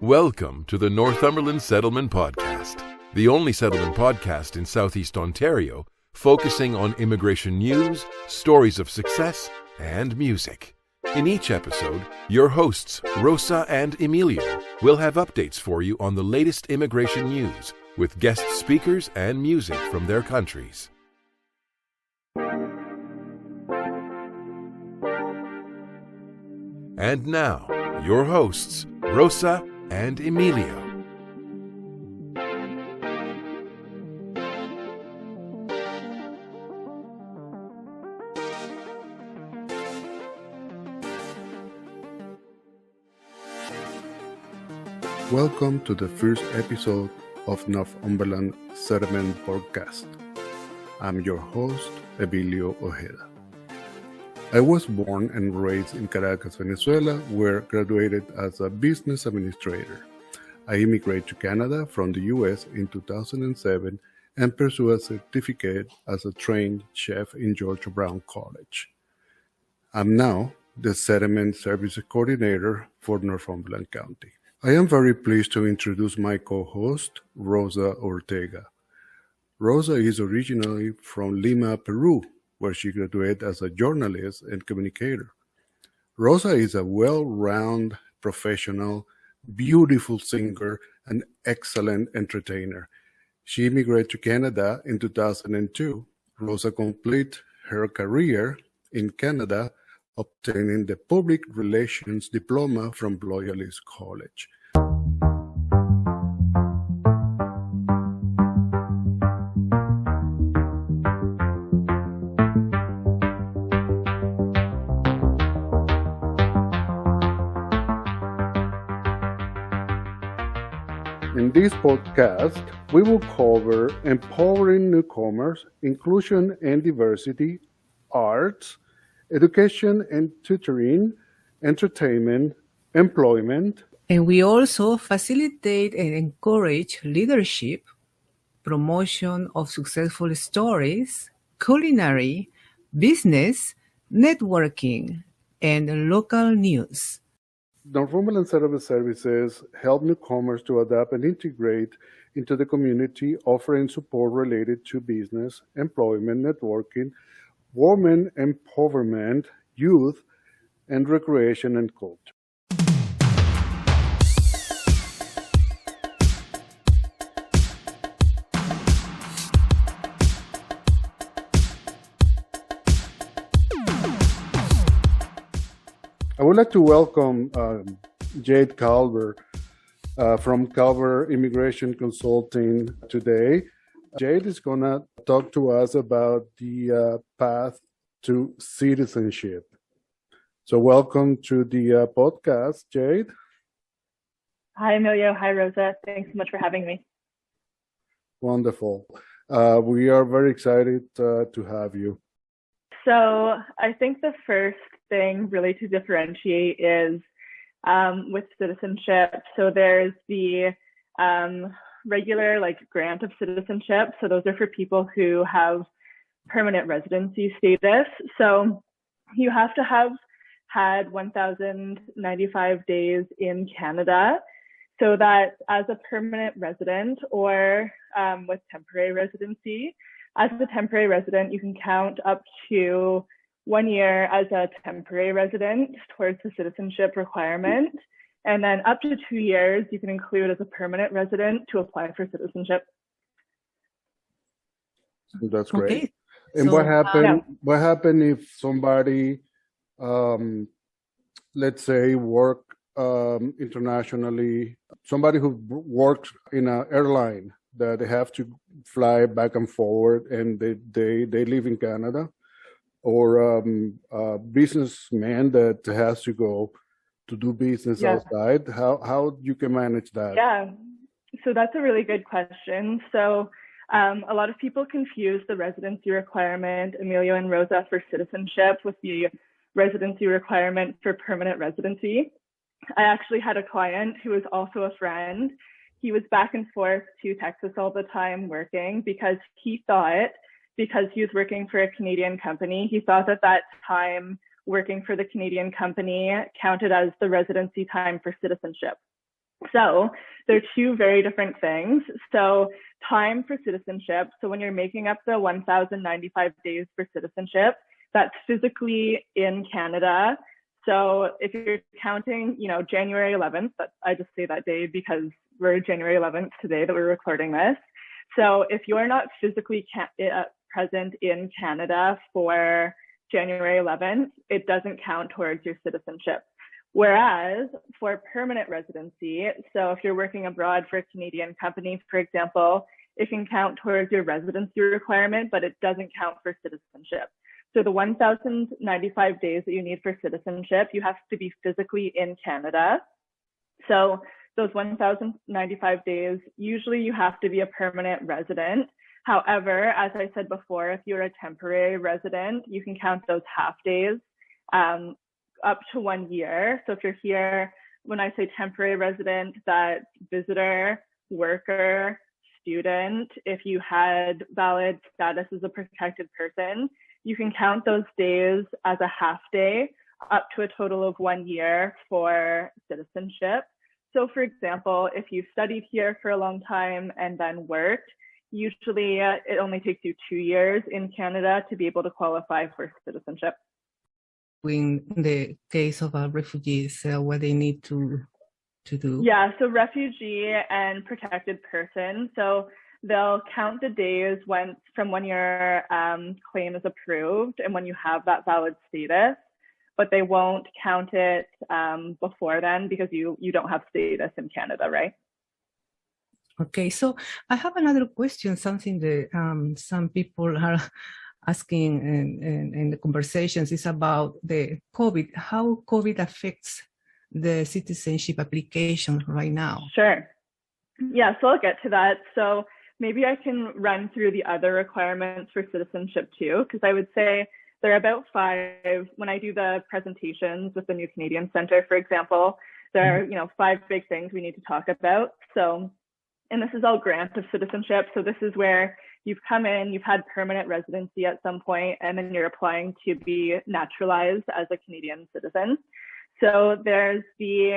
Welcome to the Northumberland Settlement Podcast, the only settlement podcast in Southeast Ontario focusing on immigration news, stories of success, and music. In each episode, your hosts, Rosa and Emilio, will have updates for you on the latest immigration news with guest speakers and music from their countries. And now, your hosts, Rosa and Emilio. Welcome to the first episode of Northumberland Settlement Podcast. I'm your host, Emilio Ojeda. I was born and raised in Caracas, Venezuela, where I graduated as a business administrator. I immigrated to Canada from the US in 2007 and pursued a certificate as a trained chef in George Brown College. I'm now the Settlement Services Coordinator for Northumberland County. I am very pleased to introduce my co-host, Rosa Ortega. Rosa is originally from Lima, Peru, where she graduated as a journalist and communicator. Rosa is a well-rounded professional, beautiful singer, and excellent entertainer. She immigrated to Canada in 2002. Rosa completed her career in Canada, obtaining the Public Relations Diploma from Loyalist College. In this podcast, we will cover empowering newcomers, inclusion and diversity, arts, education and tutoring, entertainment, employment. And we also facilitate and encourage leadership, promotion of successful stories, culinary, business, networking, and local news. Northumberland Settlement Services help newcomers to adapt and integrate into the community, offering support related to business, employment, networking, women empowerment, youth, and recreation and culture. I would like to welcome Jade Calver from Calver Immigration Consulting today. Jade is going to talk to us about the path to citizenship. So welcome to the podcast, Jade. Hi, Emilio. Hi, Rosa. Thanks so much for having me. Wonderful. We are very excited to have you. So I think the first thing really to differentiate is with citizenship. So there's the regular grant of citizenship. So those are for people who have permanent residency status. So you have to have had 1,095 days in Canada so that as a permanent resident or with temporary residency, as a temporary resident, you can count up to 1 year as a temporary resident towards the citizenship requirement. And then up to 2 years, you can include as a permanent resident to apply for citizenship. That's great. Okay. And So, what happened if somebody, let's say, work internationally, somebody who works in an airline that they have to fly back and forward and they live in Canada, or a businessman that has to go to do business outside, how you can manage that? Yeah, so that's a really good question. So a lot of people confuse the residency requirement, Emilio and Rosa, for citizenship with the residency requirement for permanent residency. I actually had a client who was also a friend. He was back and forth to Texas all the time working because he thought, because he was working for a Canadian company, he thought that time working for the Canadian company counted as the residency time for citizenship. So they're two very different things. So time for citizenship. So when you're making up the 1,095 days for citizenship, that's physically in Canada. So if you're counting, January 11th, I just say that day because we're January 11th today that we're recording this. So if you're not physically present in Canada for January 11th, it doesn't count towards your citizenship. Whereas for permanent residency, so if you're working abroad for a Canadian company, for example, it can count towards your residency requirement, but it doesn't count for citizenship. So the 1,095 days that you need for citizenship, you have to be physically in Canada. So those 1,095 days, usually you have to be a permanent resident. However, as I said before, if you're a temporary resident, you can count those half days up to 1 year. So if you're here, when I say temporary resident, that's visitor, worker, student. If you had valid status as a protected person, you can count those days as a half day up to a total of 1 year for citizenship. So for example, if you studied here for a long time and then worked, usually it only takes you 2 years in Canada to be able to qualify for citizenship. In the case of refugees, what they need to do? Yeah, so refugee and protected person. So they'll count the days from when your claim is approved and when you have that valid status, but they won't count it before then because you don't have status in Canada, right? Okay, so I have another question, something that some people are asking in the conversations is about the COVID, how COVID affects the citizenship application right now. Sure. Yeah, so I'll get to that. So maybe I can run through the other requirements for citizenship too, because I would say there are about 5. When I do the presentations with the New Canadian Centre, for example, there are 5 big things we need to talk about. So, and this is all grant of citizenship. So this is where you've come in, you've had permanent residency at some point, and then you're applying to be naturalized as a Canadian citizen. So there's we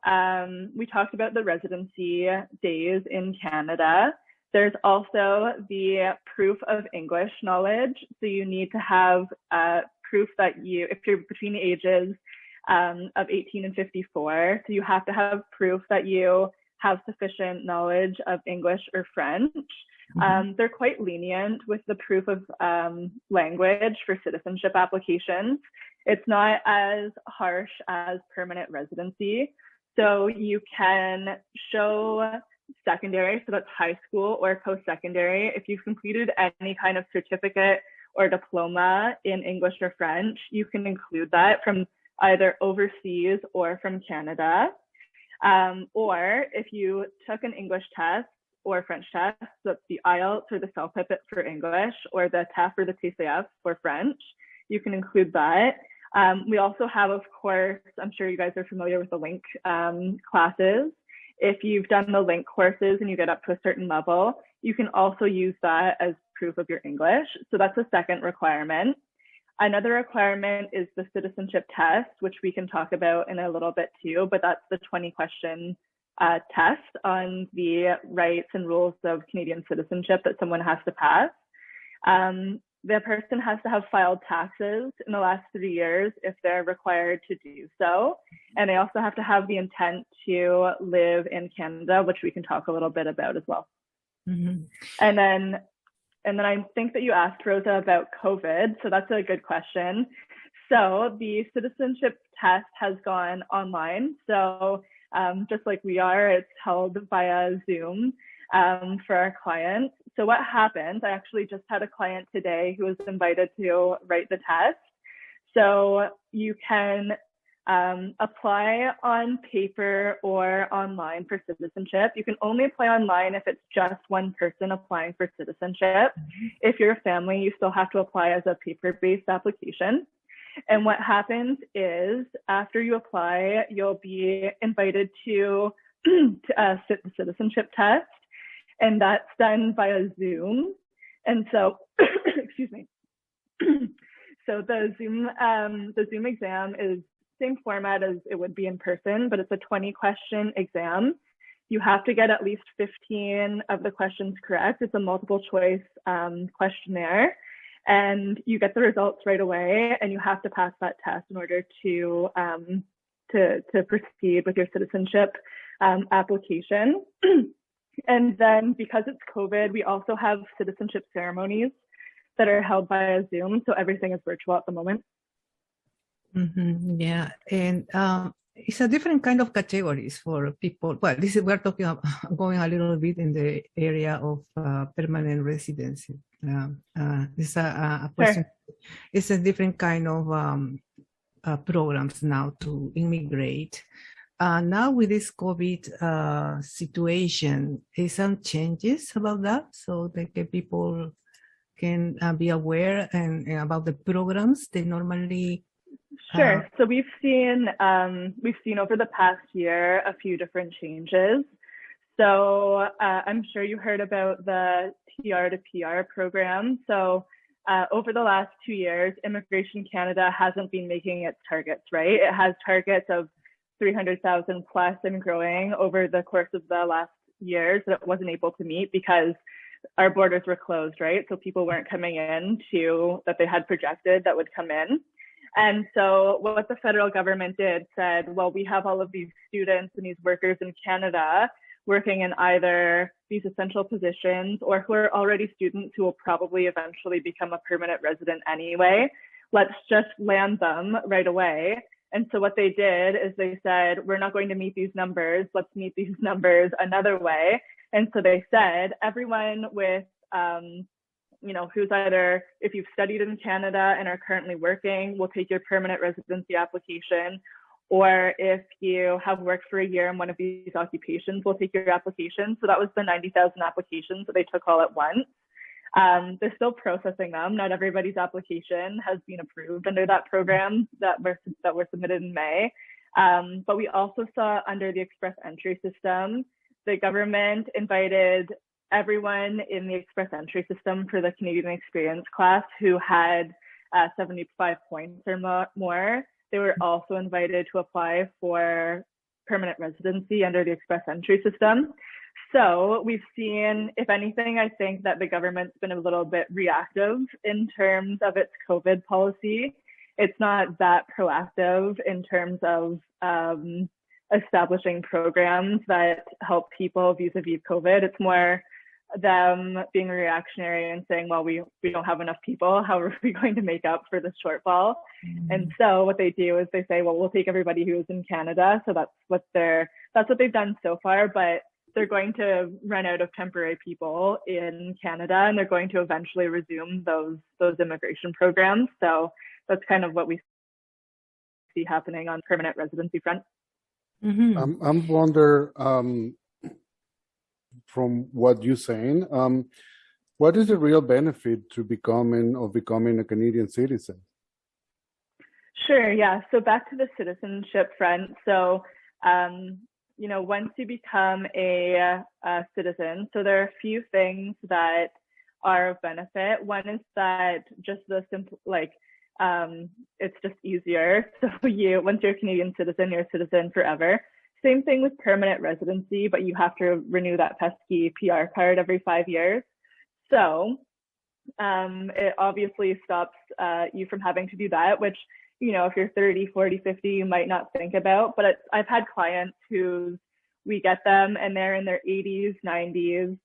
talked about the residency days in Canada. There's also the proof of English knowledge. So you need to have proof that if you're between the ages of 18 and 54, so you have to have proof that you have sufficient knowledge of English or French. They're quite lenient with the proof of language for citizenship applications. It's not as harsh as permanent residency. So you can show secondary, so that's high school or post-secondary. If you've completed any kind of certificate or diploma in English or French, you can include that from either overseas or from Canada. Or if you took an English test or French test, so it's the IELTS or the S1Ep1 for English, or the TEF or the TCF for French, you can include that. We also have, of course, I'm sure you guys are familiar with the LINK classes. If you've done the LINK courses and you get up to a certain level, you can also use that as proof of your English. So that's a second requirement. Another requirement is the citizenship test, which we can talk about in a little bit too, but that's the 20-question test on the rights and rules of Canadian citizenship that someone has to pass. The person has to have filed taxes in the last 3 years if they're required to do so. And they also have to have the intent to live in Canada, which we can talk a little bit about as well. Mm-hmm. And then I think that you asked, Rosa, about COVID. So that's a good question. So the citizenship test has gone online. So just like we are, it's held via Zoom for our clients. So what happens, I actually just had a client today who was invited to write the test. So you can apply on paper or online for citizenship. You can only apply online if it's just one person applying for citizenship. If you're a family, you still have to apply as a paper-based application. And what happens is after you apply, you'll be invited to sit the citizenship test, and that's done via Zoom. And so, excuse me. So the Zoom exam is same format as it would be in person, but it's a 20-question exam. You have to get at least 15 of the questions correct. It's a multiple choice questionnaire, and you get the results right away, and you have to pass that test in order to proceed with your citizenship application. And then because it's COVID, we also have citizenship ceremonies that are held via Zoom. So everything is virtual at the moment. Mm-hmm. Yeah. And it's a different kind of categories for people. Well, we're talking about going a little bit in the area of permanent residency. It's a question. Sure. It's a different kind of programs now to immigrate. Now with this COVID situation, is some changes about that so that people can be aware and about the programs they normally. Sure. So we've seen over the past year a few different changes. So I'm sure you heard about the TR to PR program. So over the last 2 years, Immigration Canada hasn't been making its targets, right? It has targets of 300,000 plus and growing over the course of the last years that it wasn't able to meet because our borders were closed, right? So people weren't coming in that they had projected that would come in. And so what the federal government did said, well, we have all of these students and these workers in Canada working in either these essential positions or who are already students who will probably eventually become a permanent resident anyway. Let's just land them right away. And so what they did is they said, we're not going to meet these numbers. Let's meet these numbers another way. And so they said, everyone with, who's either, if you've studied in Canada and are currently working, we'll take your permanent residency application. Or if you have worked for a year in one of these occupations, we'll take your application. So that was the 90,000 applications that they took all at once. They're still processing them. Not everybody's application has been approved under that program that were submitted in May. But we also saw under the express entry system, the government invited everyone in the express entry system for the Canadian experience class who had 75 points or more. They were also invited to apply for permanent residency under the express entry system. So we've seen, if anything, I think that the government's been a little bit reactive in terms of its COVID policy. It's not that proactive in terms of establishing programs that help people vis-a-vis COVID. It's more them being reactionary and saying, well, we don't have enough people. How are we going to make up for this shortfall? Mm-hmm. And so what they do is they say, well, we'll take everybody who's in Canada. So that's what they've done so far. But they're going to run out of temporary people in Canada, and they're going to eventually resume those immigration programs. So that's kind of what we see happening on permanent residency front. Mm-hmm. I'm wonder from what you're saying, what is the real benefit to becoming a Canadian citizen? Sure. Yeah. So back to the citizenship front. So once you become a citizen, so there are a few things that are of benefit. One is that just the simple, it's just easier. So once you're a Canadian citizen, you're a citizen forever. Same thing with permanent residency, but you have to renew that pesky PR card every 5 years. So it obviously stops you from having to do that, which, if you're 30, 40, 50, you might not think about. But I've had clients we get them and they're in their 80s, 90s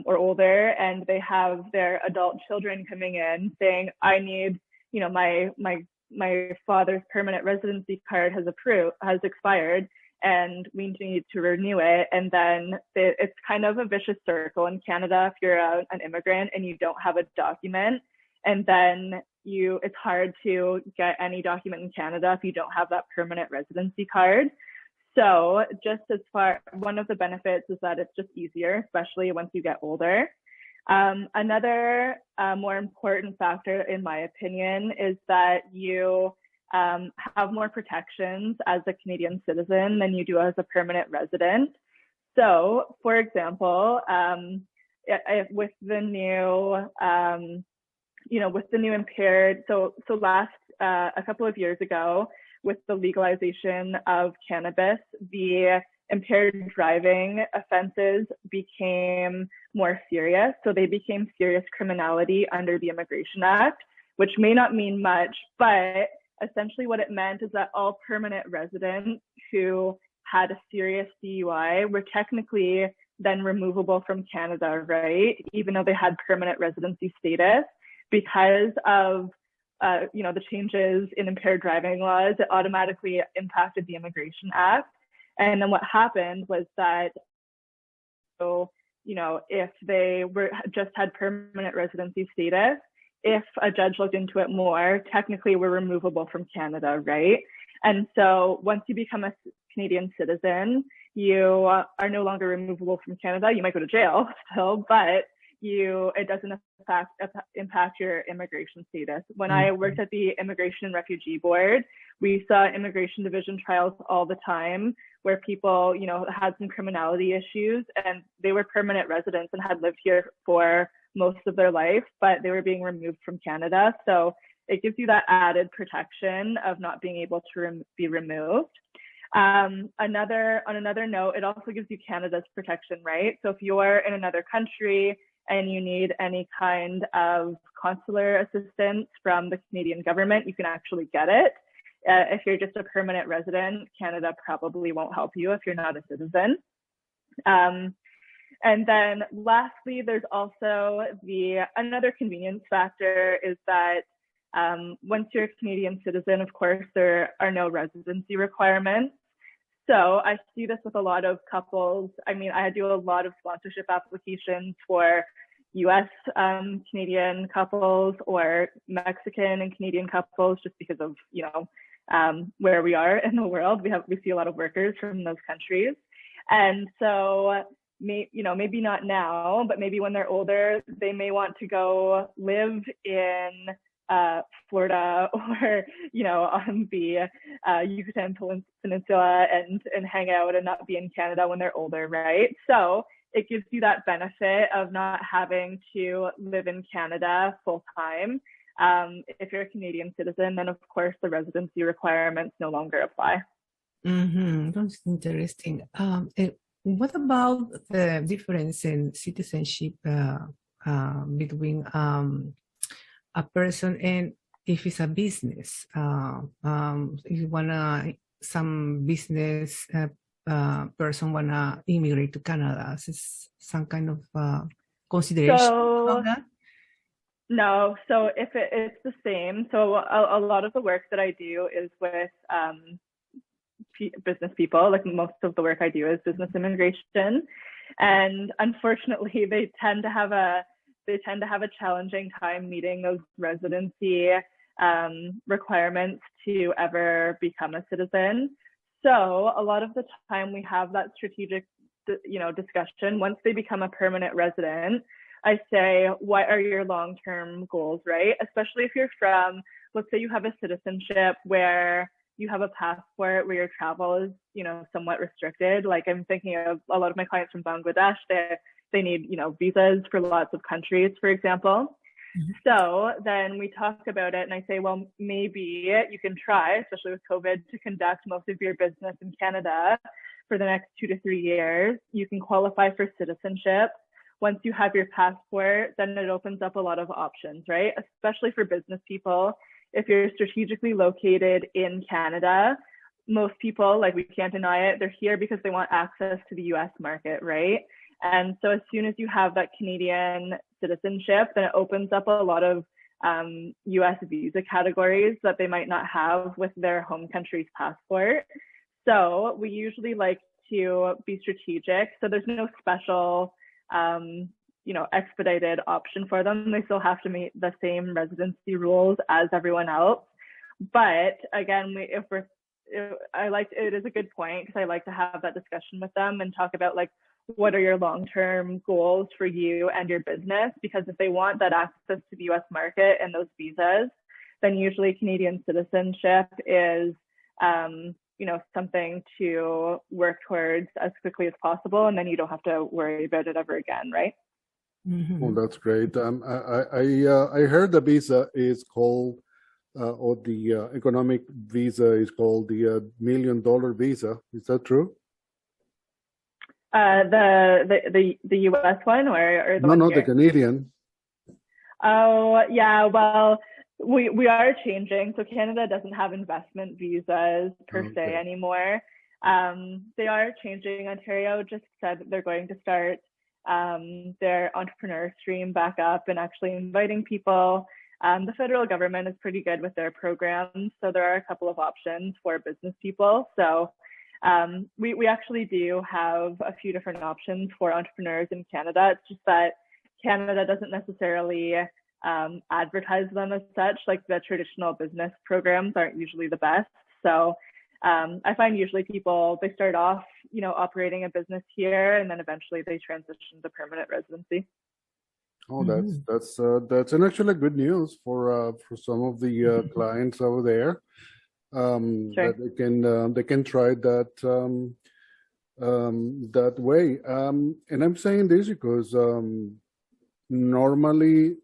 or older, and they have their adult children coming in saying, I need, my father's permanent residency card has expired, and we need to renew it. And then it's kind of a vicious circle in Canada if you're an immigrant and you don't have a document. And then it's hard to get any document in Canada if you don't have that permanent residency card. So one of the benefits is that it's just easier, especially once you get older. Another more important factor, in my opinion, is that you have more protections as a Canadian citizen than you do as a permanent resident. So, for example, with the new, impaired, so last a couple of years ago, with the legalization of cannabis, the impaired driving offenses became more serious. So they became serious criminality under the Immigration Act, which may not mean much, but essentially what it meant is that all permanent residents who had a serious DUI were technically then removable from Canada, right? Even though they had permanent residency status, because of the changes in impaired driving laws, it automatically impacted the Immigration Act. And then what happened was that, if they just had permanent residency status, if a judge looked into it more, technically we're removable from Canada, right? And so once you become a Canadian citizen, you are no longer removable from Canada. You might go to jail still, but it doesn't impact your immigration status. When I worked at the Immigration and Refugee Board, we saw immigration division trials all the time where people, had some criminality issues and they were permanent residents and had lived here for most of their life, but they were being removed from Canada. So it gives you that added protection of not being able to be removed. On another note, it also gives you Canada's protection, right? So if you're in another country and you need any kind of consular assistance from the Canadian government, you can actually get it. If you're just a permanent resident, Canada probably won't help you if you're not a citizen. And then lastly, there's also another convenience factor is that once you're a Canadian citizen, of course, there are no residency requirements. So I see this with a lot of couples. I mean, I do a lot of sponsorship applications for US Canadian couples or Mexican and Canadian couples, just because of, where we are in the world. We see a lot of workers from those countries. And so, maybe not now, but maybe when they're older, they may want to go live in Florida or, on the Yucatan Peninsula and hang out and not be in Canada when they're older, right? So it gives you that benefit of not having to live in Canada full time. If you're a Canadian citizen, then of course the residency requirements no longer apply. That's interesting. What about the difference in citizenship between a person and if it's a business? If you some business person wanna immigrate to Canada, is some kind of consideration about that? No, so if it's the same. So a lot of the work that I do is with business people. Like most of the work I do is business immigration, and unfortunately, they tend to have a challenging time meeting those residency requirements to ever become a citizen. So a lot of the time we have that strategic, discussion. Once they become a permanent resident, I say, what are your long-term goals, right? Especially if you're from, let's say you have a citizenship where you have a passport where your travel is, somewhat restricted. Like I'm thinking of a lot of my clients from Bangladesh, they need, visas for lots of countries, for example. Mm-hmm. So then we talk about it and I say, well, maybe you can try, especially with COVID, to conduct most of your business in Canada for the next 2 to 3 years. You can qualify for citizenship. Once you have your passport, then it opens up a lot of options, right? Especially for business people. If you're strategically located in Canada, most people, like we can't deny it, they're here because they want access to the US market, right? And so as soon as you have that Canadian citizenship, then it opens up a lot of US visa categories that they might not have with their home country's passport. So we usually like to be strategic. So there's no special expedited option for them. They still have to meet the same residency rules as everyone else. But again, it is a good point because I like to have that discussion with them and talk about like, what are your long-term goals for you and your business? Because if they want that access to the US market and those visas, then usually Canadian citizenship is, something to work towards as quickly as possible. And then you don't have to worry about it ever again, right? Mm-hmm. Oh, that's great. I heard the visa is called or the economic visa is called the $1 million visa. Is that true? The U.S. one or the one No, here? the Canadian. Oh, yeah. Well, we are changing. So Canada doesn't have investment visas per se anymore. They are changing. Ontario just said that they're going to start their entrepreneur stream back up and actually inviting people. The federal government is pretty good with their programs. So there are a couple of options for business people. So we actually do have a few different options for entrepreneurs in Canada. It's just that Canada doesn't necessarily advertise them as such. Like the traditional business programs aren't usually the best. So I find usually people, they start off, operating a business here, and then eventually they transition to permanent residency. Oh, that's an actually good news for some of the clients over there. Sure. That they can try that that way. And I'm saying this because normally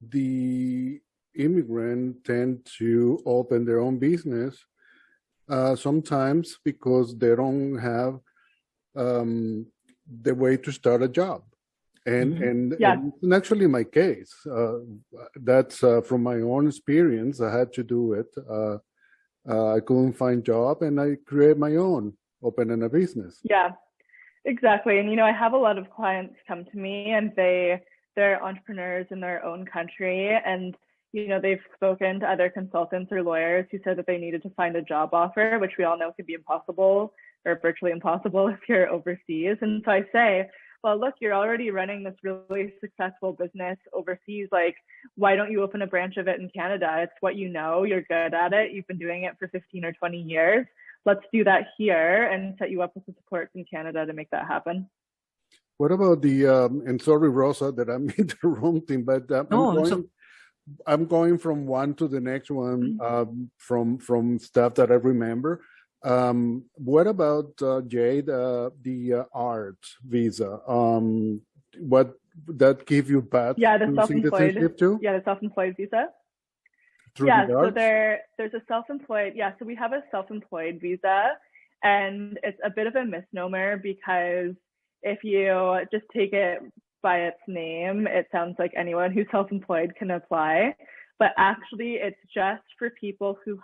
the immigrant tend to open their own business sometimes because they don't have the way to start a job. And it's actually my case. That's from my own experience. I had to do it. I couldn't find job, and I created my own, opening a business. Yeah, exactly. And I have a lot of clients come to me, and they're entrepreneurs in their own country, and they've spoken to other consultants or lawyers who said that they needed to find a job offer, which we all know can be impossible or virtually impossible if you're overseas. And so I say, well, look, you're already running this really successful business overseas. Like, why don't you open a branch of it in Canada? It's what you know, you're good at it. You've been doing it for 15 or 20 years. Let's do that here and set you up with the supports in Canada to make that happen. What about the, and sorry, Rosa, that I'm interrupting, but I'm going from one to the next one from stuff that I remember. What about Jade, the art visa? What that give you path? Yeah, the self-employed. Too? Yeah, the self-employed visa. Through yeah, the so arts? there's a self-employed. Yeah, so we have a self-employed visa, and it's a bit of a misnomer because if you just take it by its name, it sounds like anyone who's self-employed can apply, but actually it's just for people who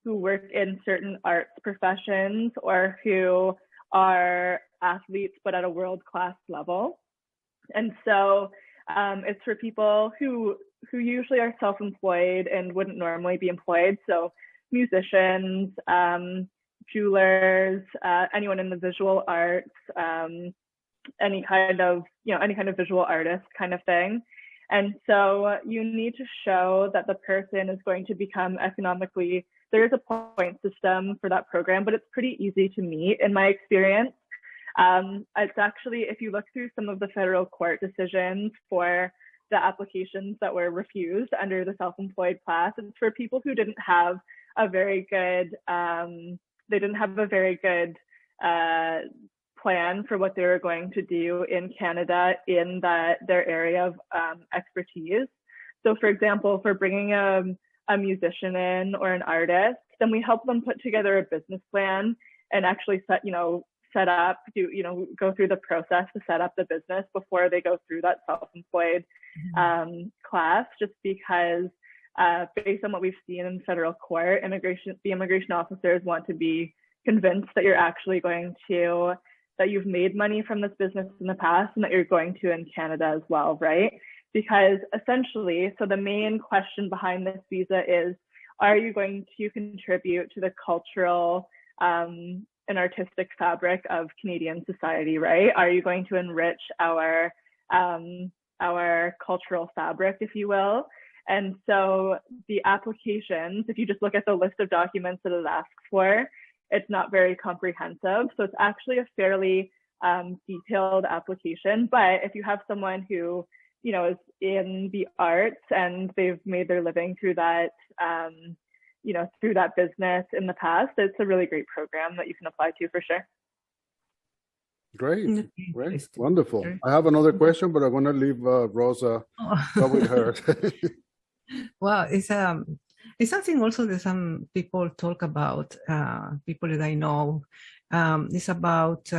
work in certain arts professions or who are athletes but at a world-class level. And so it's for people who usually are self-employed and wouldn't normally be employed. So musicians, jewelers, anyone in the visual arts, any kind of visual artist kind of thing. And so you need to show that the person is going to become economically, there is a point system for that program, but it's pretty easy to meet in my experience. It's actually, if you look through some of the federal court decisions for the applications that were refused under the self-employed class, it's for people who didn't have a very good, plan for what they were going to do in Canada in their area of expertise. So for example, for bringing a musician in or an artist, then we help them put together a business plan and actually set up, go through the process to set up the business before they go through that self-employed class, just because based on what we've seen in federal court, the immigration officers want to be convinced that you're actually that you've made money from this business in the past and that you're going to in Canada as well, right? Because essentially, so the main question behind this visa is, are you going to contribute to the cultural and artistic fabric of Canadian society, right? Are you going to enrich our cultural fabric, if you will? And so the applications, if you just look at the list of documents that it asks for, it's not very comprehensive. So it's actually a fairly detailed application. But if you have someone who, is in the arts and they've made their living through that, through that business in the past, it's a really great program that you can apply to for sure. Great. Wonderful. I have another question, but I'm going to leave Rosa with her. Well, it's something also that some people talk about. People that I know, it's about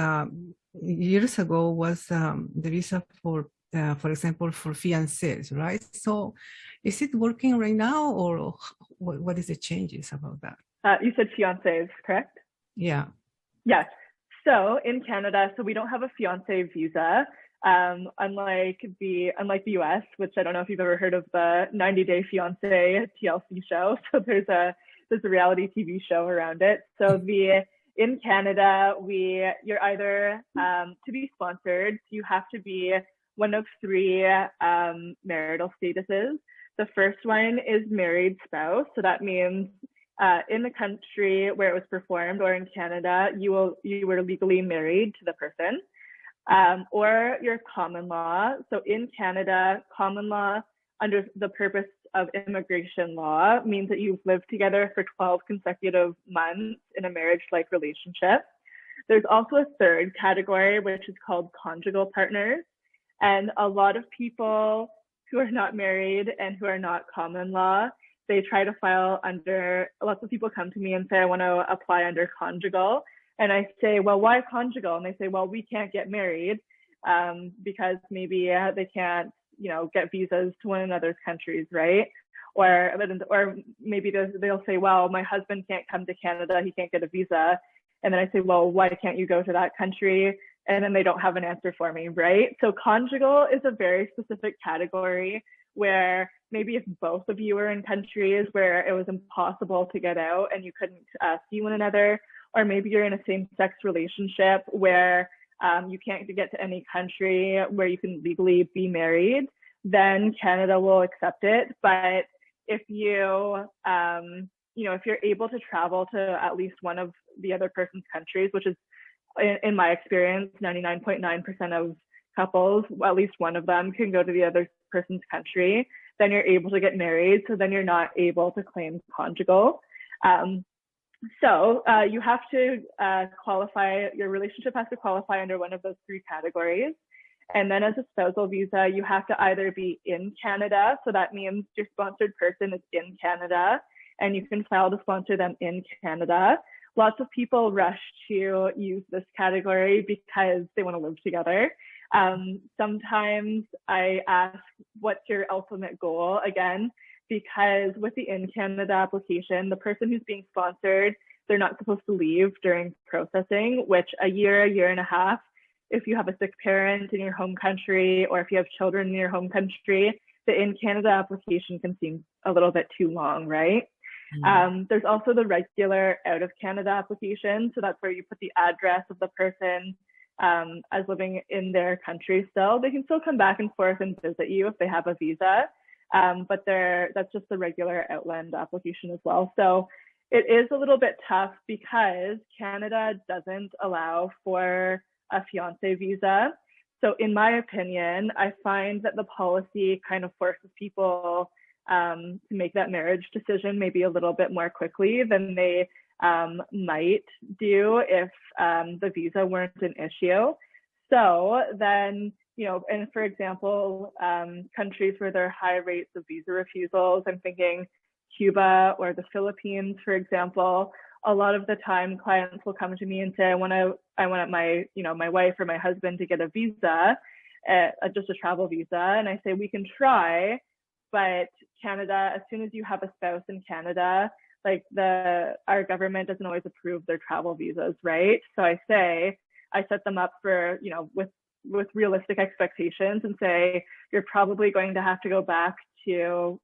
years ago was the visa for example, for fiancés, right? So, is it working right now, or what is the changes about that? You said fiancés, correct? Yeah. Yes. So in Canada, so we don't have a fiance visa, unlike the US, which I don't know if you've ever heard of the 90 Day Fiance TLC show. So there's a reality TV show around it. So in Canada, you're either to be sponsored, you have to be one of three marital statuses. The first one is married spouse. So that means in the country where it was performed, or in Canada, you were legally married to the person, or your common law. So in Canada, common law under the purpose of immigration law means that you've lived together for 12 consecutive months in a marriage-like relationship. There's also a third category, which is called conjugal partners. And a lot of people who are not married and who are not common law, they try to file under, lots of people come to me and say, I want to apply under conjugal. And I say, well, why conjugal? And they say, well, we can't get married because maybe they can't, get visas to one another's countries, right? Or maybe they'll say, well, my husband can't come to Canada, he can't get a visa. And then I say, well, why can't you go to that country? And then they don't have an answer for me, right? So conjugal is a very specific category where maybe if both of you were in countries where it was impossible to get out and you couldn't see one another, or maybe you're in a same-sex relationship where you can't get to any country where you can legally be married, then Canada will accept it. But if if you're able to travel to at least one of the other person's countries, which is, in my experience, 99.9% of couples, at least one of them can go to the other person's country, then you're able to get married. So then you're not able to claim conjugal. So you have to qualify, your relationship has to qualify under one of those three categories. And then as a spousal visa, you have to either be in Canada. So that means your sponsored person is in Canada and you can file to sponsor them in Canada. Lots of people rush to use this category because they want to live together. Sometimes I ask, what's your ultimate goal? Again, because with the in Canada application, the person who's being sponsored, they're not supposed to leave during processing, which a year and a half, if you have a sick parent in your home country, or if you have children in your home country, the in Canada application can seem a little bit too long, right? There's also the regular out of Canada application. So that's where you put the address of the person as living in their country still. They can still come back and forth and visit you if they have a visa. But that's just the regular outland application as well. So it is a little bit tough because Canada doesn't allow for a fiance visa. So in my opinion, I find that the policy kind of forces people to make that marriage decision maybe a little bit more quickly than they might do if the visa weren't an issue. So then, and for example, countries where there are high rates of visa refusals, I'm thinking Cuba or the Philippines, for example, a lot of the time clients will come to me and say, I want my wife or my husband to get a visa, just a travel visa. And I say, we can try, but Canada, as soon as you have a spouse in Canada, like our government doesn't always approve their travel visas, right? So I set them up for, with realistic expectations and say, you're probably going to have to go back to,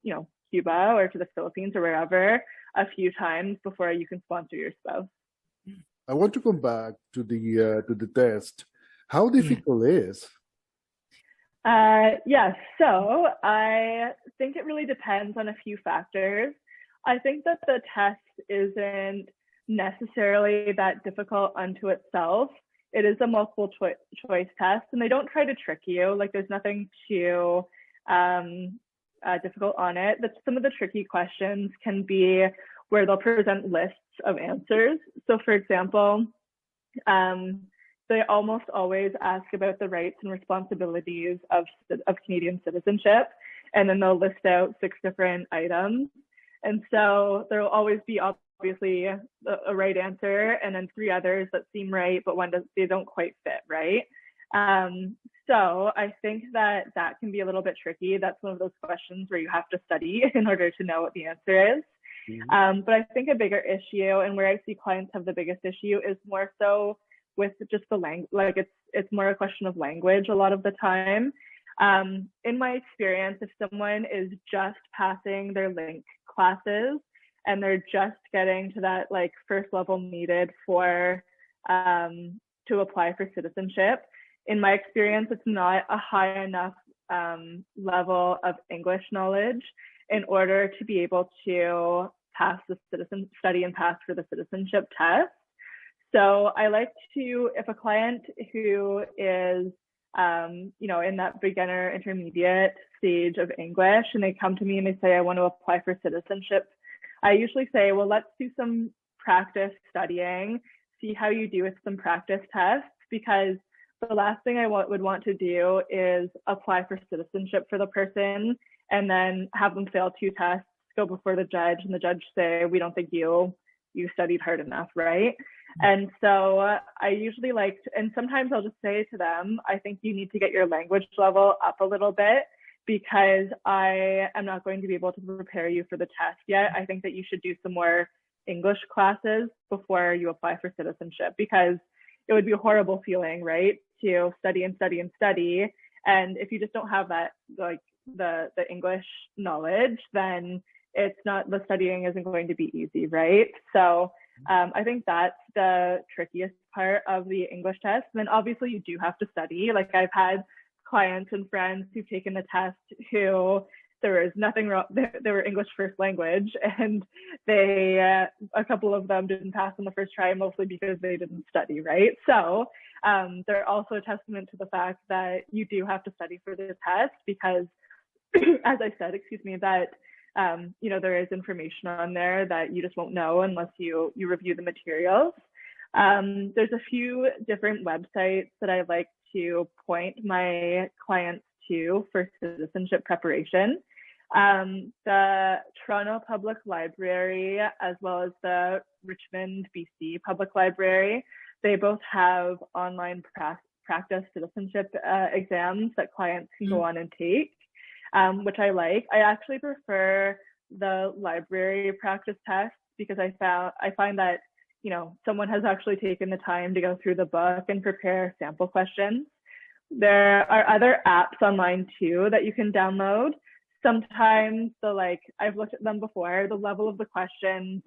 Cuba or to the Philippines or wherever a few times before you can sponsor your spouse. I want to come back to the test. How difficult is? Yes, so I think it really depends on a few factors. I think that the test isn't necessarily that difficult unto itself. It is a multiple choice test, and they don't try to trick you. Like, there's nothing too difficult on it. But some of the tricky questions can be where they'll present lists of answers. So for example, they almost always ask about the rights and responsibilities of Canadian citizenship. and then they'll list out 6 different items. And so there will always be obviously a right answer and then 3 others that seem right, but they don't quite fit, right? So I think that can be a little bit tricky. That's one of those questions where you have to study in order to know what the answer is. But I think a bigger issue, and where I see clients have the biggest issue, is more so with just the language. Like it's more a question of language a lot of the time. In my experience, if someone is just passing their link classes and they're just getting to that like first level needed for to apply for citizenship, in my experience, it's not a high enough level of English knowledge in order to be able to pass the citizen study and pass for the citizenship test. So I like to, if a client who is, in that beginner intermediate stage of English, and they come to me and they say, I want to apply for citizenship, I usually say, well, let's do some practice studying, see how you do with some practice tests, because the last thing I would want to do is apply for citizenship for the person and then have them fail 2 tests, go before the judge, and the judge say, we don't think you studied hard enough, right? And so I usually and sometimes I'll just say to them, I think you need to get your language level up a little bit, because I am not going to be able to prepare you for the test yet. I think that you should do some more English classes before you apply for citizenship, because it would be a horrible feeling, right? To study and study and study. And if you just don't have that, like the English knowledge, then the studying isn't going to be easy, right? So I think that's the trickiest part of the English test. And then obviously you do have to study. Like I've had clients and friends who've taken the test who there was nothing wrong. They were English first language, and a couple of them didn't pass on the first try, mostly because they didn't study, right? So they're also a testament to the fact that you do have to study for the test, because as I said, that there is information on there that you just won't know unless you review the materials. There's a few different websites that I like to point my clients to for citizenship preparation. The Toronto Public Library, as well as the Richmond, BC Public Library, they both have online practice citizenship exams that clients can go on and take, which I like. I actually prefer the library practice tests, because I find that someone has actually taken the time to go through the book and prepare sample questions. There are other apps online too that you can download. Sometimes I've looked at them before, the level of the questions,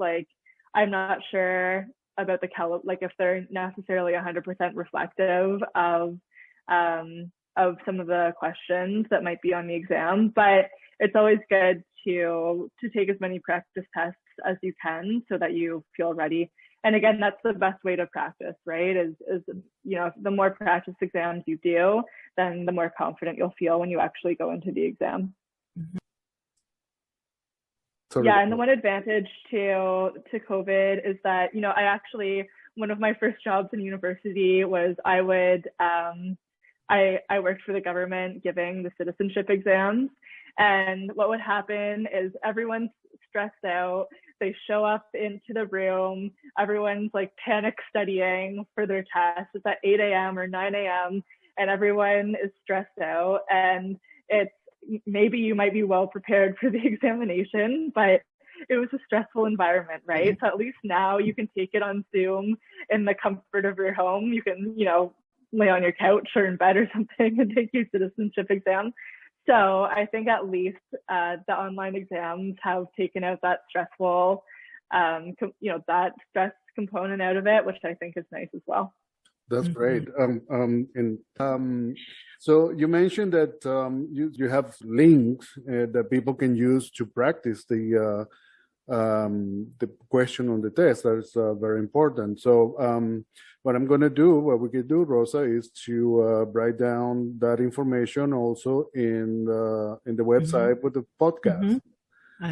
I'm not sure about if they're necessarily 100% reflective of some of the questions that might be on the exam, but it's always good to take as many practice tests as you can so that you feel ready. And again, that's the best way to practice, right? Is the more practice exams you do, then the more confident you'll feel when you actually go into the exam. Yeah, and the one advantage to COVID is that, I actually, one of my first jobs in university was I worked for the government giving the citizenship exams. And what would happen is everyone's stressed out. They show up into the room. Everyone's panic studying for their test. It's at 8 a.m. or 9 a.m. and everyone is stressed out. And maybe you might be well prepared for the examination, but it was a stressful environment, right? So at least now you can take it on Zoom in the comfort of your home. You can, lay on your couch or in bed or something and take your citizenship exam. So I think at least the online exams have taken out that stressful, that stress component out of it, which I think is nice as well. That's great. So you mentioned that you have links that people can use to practice the question on the test. That's very important. So what we can do, Rosa, is to write down that information also in the website with the podcast.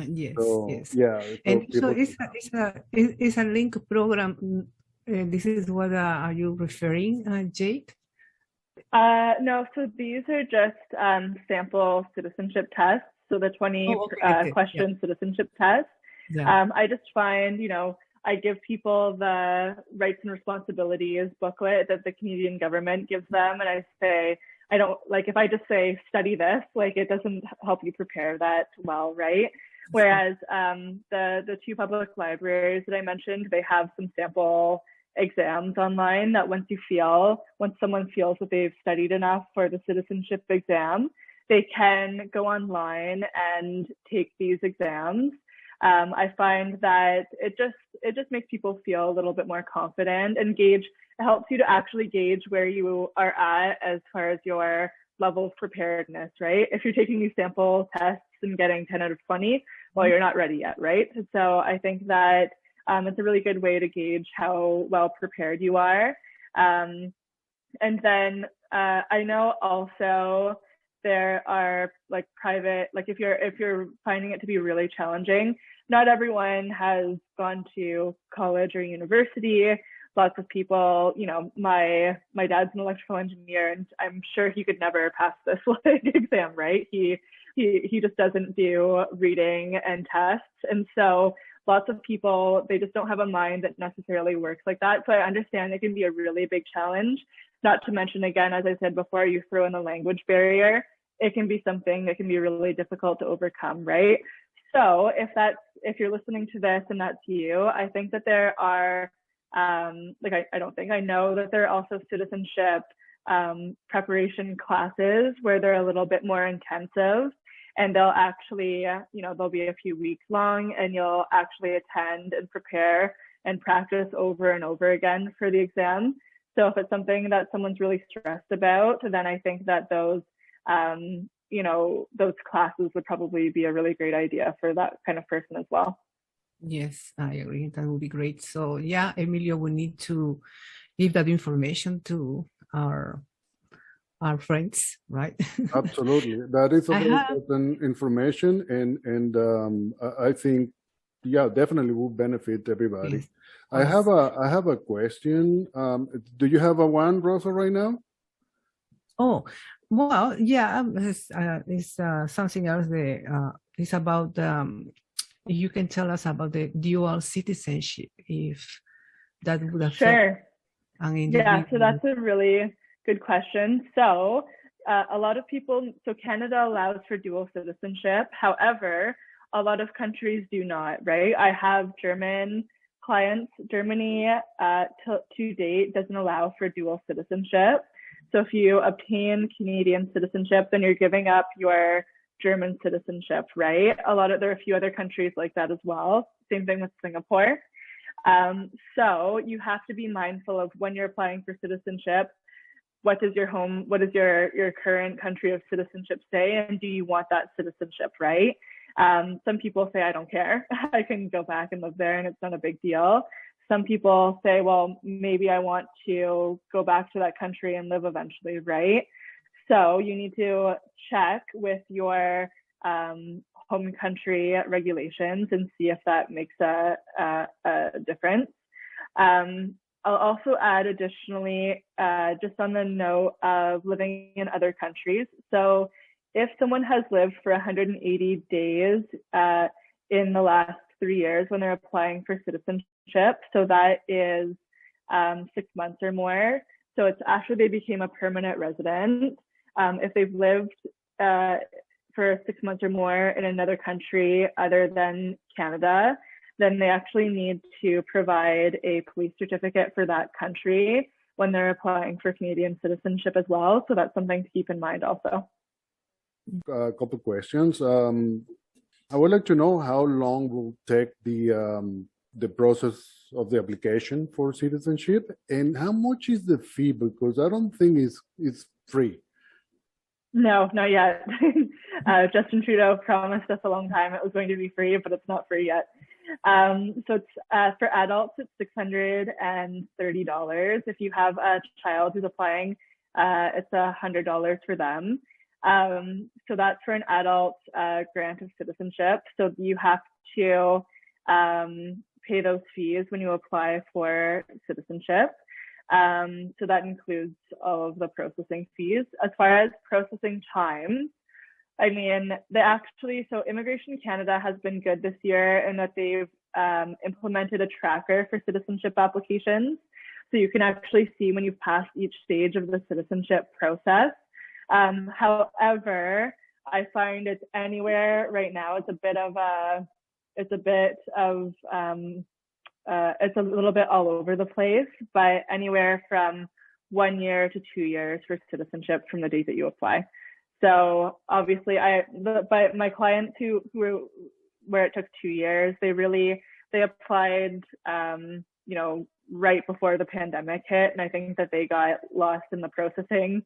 Yes, so, yes. Yeah. And so it's a link program. This is what are you referring, Jade? No, so these are just sample citizenship tests. so the 20 Okay. question citizenship test. Yeah. I just find, I give people the rights and responsibilities booklet that the Canadian government gives them, and I say, I don't like if I just say study this, like it doesn't help you prepare that well, right? Whereas the two public libraries that I mentioned, they have some sample exams online that once someone feels that they've studied enough for the citizenship exam, they can go online and take these exams. I find that it just makes people feel a little bit more confident and it helps you to actually gauge where you are at as far as your level of preparedness, right? If you're taking these sample tests and getting 10 out of 20, well, you're not ready yet, right? So I think that it's a really good way to gauge how well prepared you are. And then I know also there are like private, like if you're finding it to be really challenging, not everyone has gone to college or university. Lots of people, my dad's an electrical engineer, and I'm sure he could never pass this exam, right? He just doesn't do reading and tests, and so lots of people, they just don't have a mind that necessarily works like that. So I understand it can be a really big challenge. Not to mention, again, as I said before, you throw in a language barrier. It can be something that can be really difficult to overcome, right? So if you're listening to this and that's you, I think that there are, I know that there are also citizenship preparation classes where they're a little bit more intensive, and they'll actually, they'll be a few weeks long, and you'll actually attend and prepare and practice over and over again for the exam. So if it's something that someone's really stressed about, then I think that those classes would probably be a really great idea for that kind of person as well. Yes, I agree. That would be great. So yeah, Emilio, we need to give that information to our friends, right? Absolutely, that is a very important information, and I think, yeah, definitely will benefit everybody. Yes. I have a question. Do you have one, Rosa, right now? Oh, well, yeah, it's something else. It's about you can tell us about the dual citizenship, if that would affect. Sure. Yeah, so that's a really good question. So a lot of people, so Canada allows for dual citizenship. However, a lot of countries do not, right? I have German clients. Germany to date doesn't allow for dual citizenship. So if you obtain Canadian citizenship, then you're giving up your German citizenship, right? There are a few other countries like that as well. Same thing with Singapore. So you have to be mindful of when you're applying for citizenship, what is your current country of citizenship say, and do you want that citizenship, right? Some people say, I don't care. I can go back and live there and it's not a big deal. Some people say, well, maybe I want to go back to that country and live eventually, right? So you need to check with your home country regulations and see if that makes a difference. I'll also add additionally, just on the note of living in other countries. So if someone has lived for 180 days in the last 3 years when they're applying for citizenship, so that is 6 months or more. So it's after they became a permanent resident. If they've lived for 6 months or more in another country other than Canada, then they actually need to provide a police certificate for that country when they're applying for Canadian citizenship as well. So that's something to keep in mind also. A couple questions. I would like to know how long will take the process of the application for citizenship, and how much is the fee? Because I don't think it's free. No, not yet. Justin Trudeau promised us a long time it was going to be free, but it's not free yet. So it's for adults, it's $630. If you have a child who's applying, it's $100 for them. So that's for an adult grant of citizenship. So you have to pay those fees when you apply for citizenship. So that includes all of the processing fees. As far as processing time, I mean, so Immigration Canada has been good this year in that they've implemented a tracker for citizenship applications. So you can actually see when you've passed each stage of the citizenship process. However, I find it's anywhere right now. It's a little bit all over the place, but anywhere from 1 year to 2 years for citizenship from the date that you apply. So obviously, but my clients who where it took 2 years, they applied, right before the pandemic hit, and I think that they got lost in the processing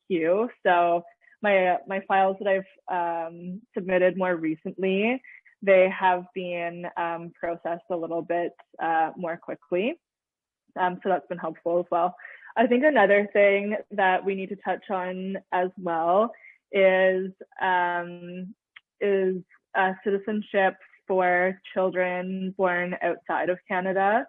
queue. So my files that I've submitted more recently, they have been processed a little bit more quickly. So that's been helpful as well. I think another thing that we need to touch on as well is citizenship for children born outside of Canada.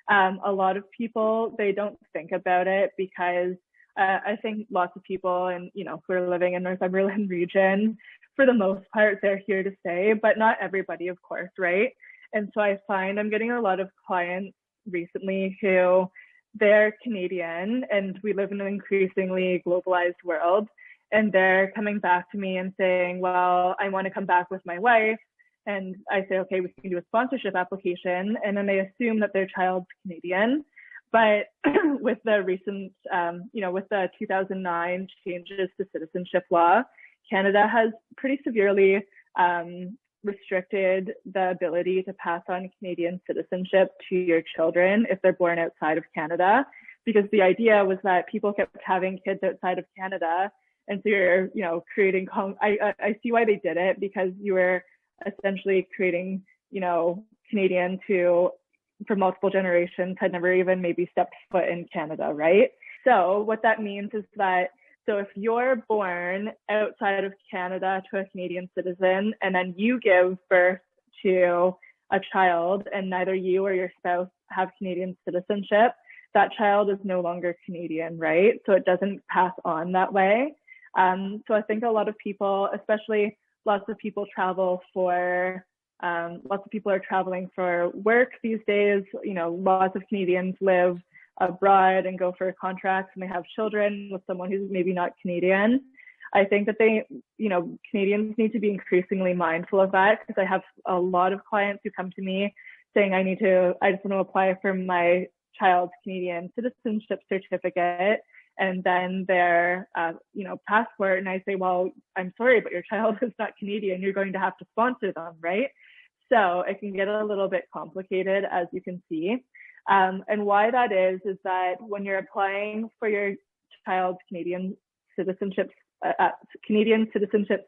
A lot of people, they don't think about it because I think lots of people who are living in Northumberland region, for the most part, they're here to stay, but not everybody, of course, right? And so I find I'm getting a lot of clients recently who they're Canadian and we live in an increasingly globalized world. And they're coming back to me and saying, well, I want to come back with my wife. And I say, okay, we can do a sponsorship application. And then they assume that their child's Canadian. But with the recent, with the 2009 changes to citizenship law, Canada has pretty severely restricted the ability to pass on Canadian citizenship to your children if they're born outside of Canada, because the idea was that people kept having kids outside of Canada. And so you're, creating, I see why they did it, because you were essentially creating, Canadians who for multiple generations had never even maybe stepped foot in Canada, right? So what that means is that, so if you're born outside of Canada to a Canadian citizen, and then you give birth to a child and neither you or your spouse have Canadian citizenship, that child is no longer Canadian, right? So it doesn't pass on that way. So I think a lot of people, especially lots of people are traveling for work these days. Lots of Canadians live abroad and go for contracts and they have children with someone who's maybe not Canadian. I think that Canadians need to be increasingly mindful of that, because I have a lot of clients who come to me saying, I just want to apply for my child's Canadian citizenship certificate and then their, passport. And I say, well, I'm sorry, but your child is not Canadian. You're going to have to sponsor them, right? So it can get a little bit complicated, as you can see. And why that is that when you're applying for your child's Canadian citizenship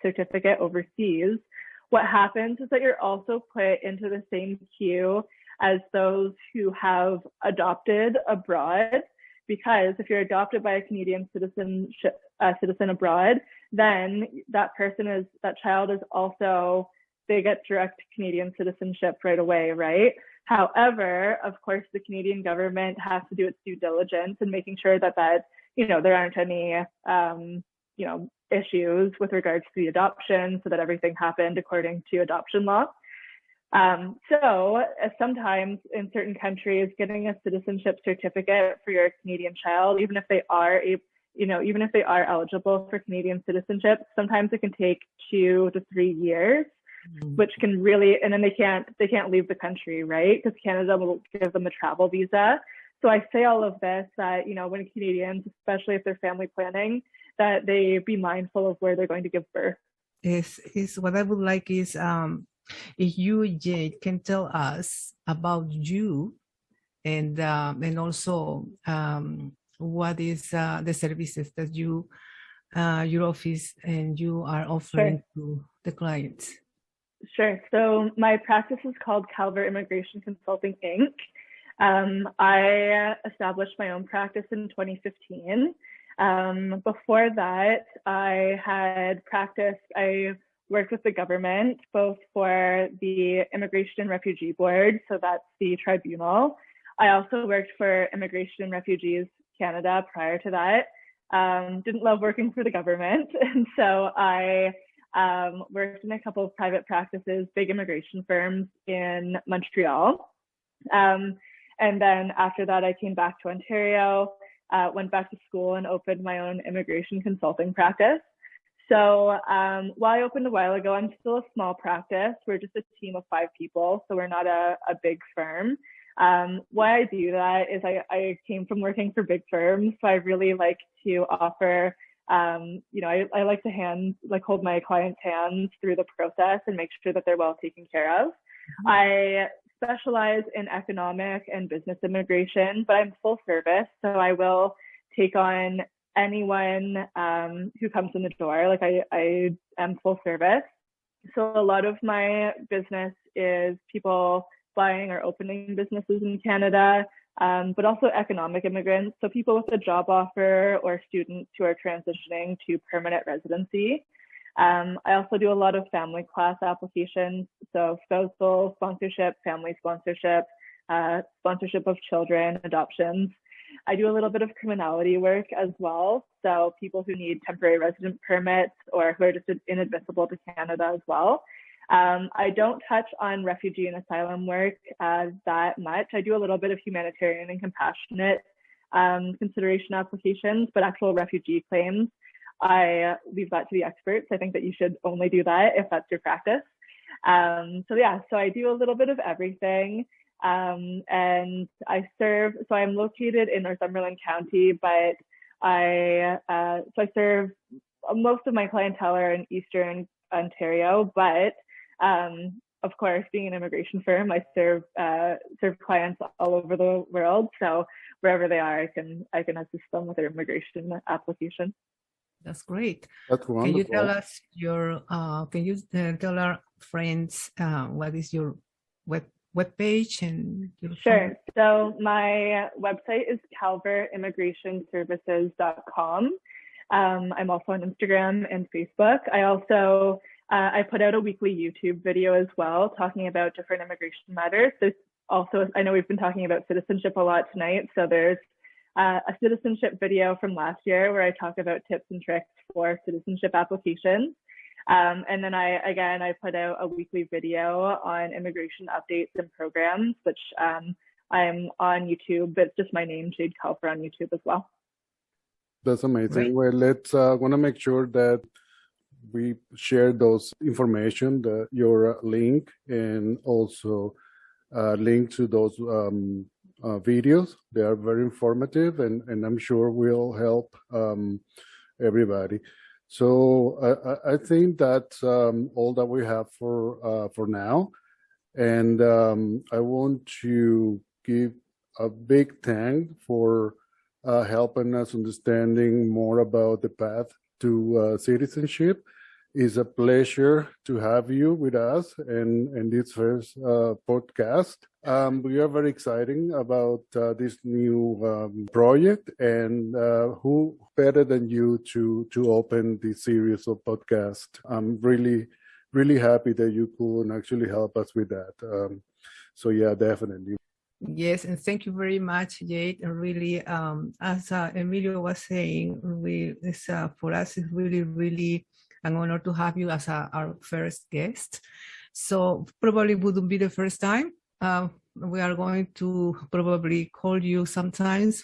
certificate overseas, what happens is that you're also put into the same queue as those who have adopted abroad. Because if you're adopted by a Canadian citizen abroad, then that child is also, they get direct Canadian citizenship right away, right? However, of course, the Canadian government has to do its due diligence in making sure that there aren't any, issues with regards to the adoption, so that everything happened according to adoption law. So sometimes in certain countries, getting a citizenship certificate for your Canadian child, even if they are eligible for Canadian citizenship, sometimes it can take 2 to 3 years, which can really, and then they can't leave the country, right? Because Canada will give them a travel visa. So I say all of this that, when Canadians, especially if they're family planning, that they be mindful of where they're going to give birth. Is what I would like is, if you, Jade, can tell us about you and also what is the services that your office and you are offering to the clients. Sure. So my practice is called Calvert Immigration Consulting, Inc. I established my own practice in 2015. Before that, I worked with the government, both for the Immigration and Refugee Board, so that's the tribunal. I also worked for Immigration and Refugees Canada prior to that. Didn't love working for the government, and so I worked in a couple of private practices, big immigration firms in Montreal. And then after that, I came back to Ontario, went back to school and opened my own immigration consulting practice. So while I opened a while ago, I'm still a small practice. We're just a team of 5 people, so we're not a big firm. Why I do that is I came from working for big firms, so I really like to offer, I like to hold my clients' hands through the process and make sure that they're well taken care of. Mm-hmm. I specialize in economic and business immigration, but I'm full service, so I will take on anyone who comes in the door. Like I am full service. So a lot of my business is people buying or opening businesses in Canada, but also economic immigrants. So people with a job offer or students who are transitioning to permanent residency. I also do a lot of family class applications. So spousal sponsorship, family sponsorship, sponsorship of children, adoptions. I do a little bit of criminality work as well. So people who need temporary resident permits or who are just inadmissible to Canada as well. I don't touch on refugee and asylum work that much. I do a little bit of humanitarian and compassionate consideration applications, but actual refugee claims, I leave that to the experts. I think that you should only do that if that's your practice. So I do a little bit of everything. And I I'm located in Northumberland County, but I serve, most of my clientele are in Eastern Ontario, but of course, being an immigration firm, I serve clients all over the world. So wherever they are, I can assist them with their immigration application. That's great. That's wonderful. Can you tell us tell our friends what is your webpage and your Sure. So my website is calverimmigrationservices.com. I'm also on Instagram and Facebook. I also I put out a weekly YouTube video as well, talking about different immigration matters. There's also, I know we've been talking about citizenship a lot tonight, so there's a citizenship video from last year where I talk about tips and tricks for citizenship applications. And then I put out a weekly video on immigration updates and programs, which I'm on YouTube, but it's just my name, Jade Kalfer, on YouTube as well. That's amazing. Great. Well, let's want to make sure that we share those information, your link, and also link to those videos. They are very informative, and I'm sure will help everybody. So I think that's all that we have for now, and I want to give a big thank for helping us understanding more about the path to citizenship. It's a pleasure to have you with us in this first podcast. We are very excited about this new project, and who better than you to open this series of podcasts. I'm really, really happy that you could actually help us with that. So yeah, definitely. Yes, and thank you very much, Jade. Really, as Emilio was saying, for us, it's really, really an honor to have you as our first guest. So probably wouldn't be the first time. We are going to probably call you sometimes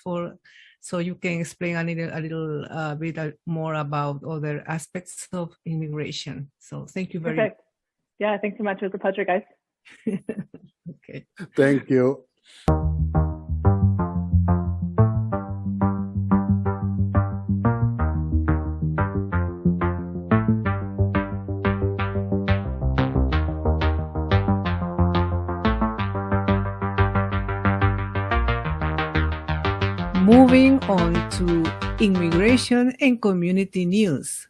so you can explain a little bit more about other aspects of immigration. So thank you very much. Yeah, thanks so much. It was a pleasure, guys. Okay. Thank you. Moving on to immigration and community news.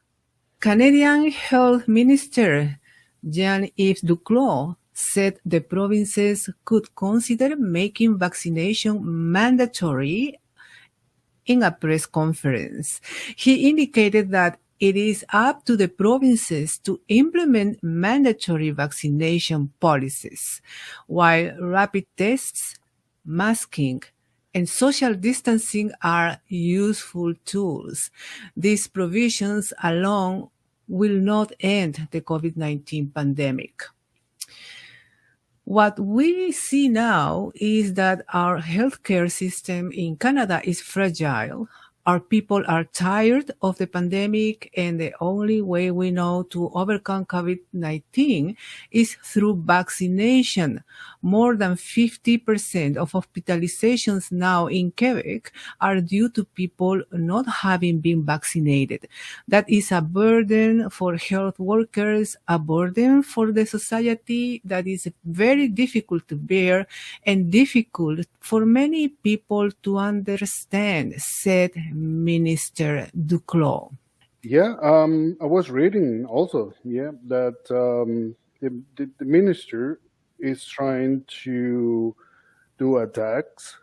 Canadian Health Minister Jean-Yves Duclos said the provinces could consider making vaccination mandatory in a press conference. He indicated that it is up to the provinces to implement mandatory vaccination policies, while rapid tests, masking, and social distancing are useful tools. These provisions, along will not end the COVID-19 pandemic. What we see now is that our healthcare system in Canada is fragile. Our people are tired of the pandemic, and the only way we know to overcome COVID-19 is through vaccination. More than 50% of hospitalizations now in Quebec are due to people not having been vaccinated. That is a burden for health workers, a burden for the society that is very difficult to bear and difficult for many people to understand, said Minister Duclos. Yeah, I was reading also, that the minister is trying to do attacks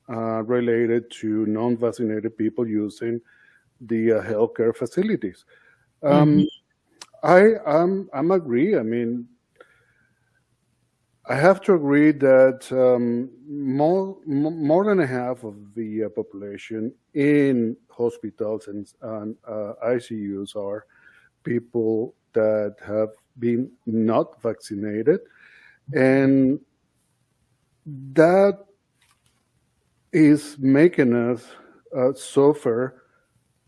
related to non-vaccinated people using the healthcare facilities. I'm agree. I mean, I have to agree that more than a half of the population in hospitals and ICUs are people that have been not vaccinated, and that is making us suffer